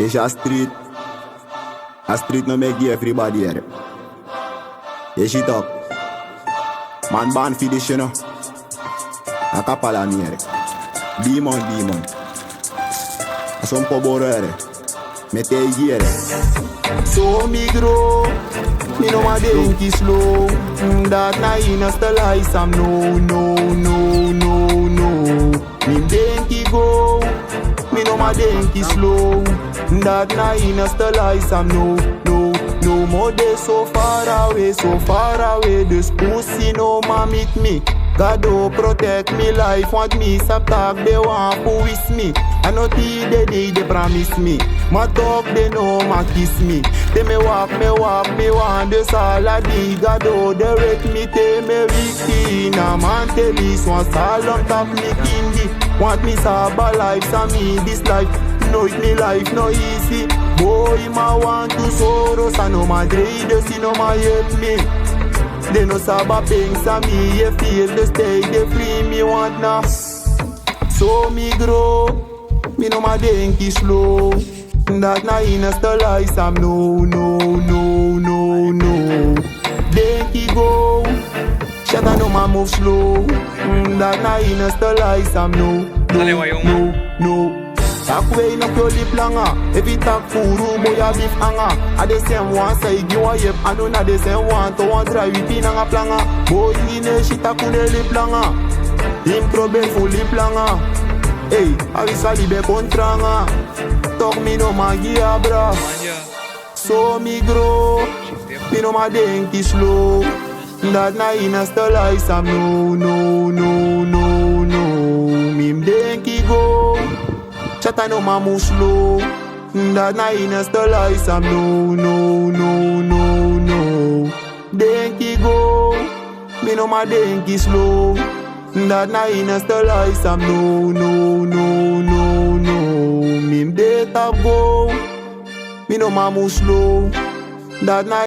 It's a street. A street no make everybody here. Yeah, shit up. Man born for this, you know. A couple of me here. Demon. A some poboro here. Me take here. So me grow. Me know my denki slow. That night is the lies. I'm no. Me denki go. Me know my denki slow. That night is the lies. I'm no more day so far away. This pussy no man meet me. God do protect me life. Want me stop talk, they want to wish me. I know the day they promise me. My talk they know my kiss me. They me walk, me want the salady. God do direct me, they me Ricky. Now man tell this one stall on top me kindy. Want me saba life, so me this life. Know it me life no easy. Boy, my want to sorrow. I know my dread, you know my help me. They no saba things on me. You feel the stay, they free me want now. So me grow. Me know my denki slow. That night is the lies. I'm no. Denki go. Shut I know my move slow. That night is the lies. I'm no. Talk way no your lip longer. If you talk furu, boy a beef hanger. I the same one side you a yep. I know not the same one to one drive with in a planga. Boy in a shit a kune lip longer. Impro ben full lip longer. Hey, I wish I live contranga. Talk me no magia bra. So me grow. Me no my denki slow. That night is the lies. I'm no. Me denki go. Chat I know my move slow. That night is the lies. I'm no. Denki go. Me know my denki slow. That night is the lies. I'm no. Me date up go. Me know my move slow. That night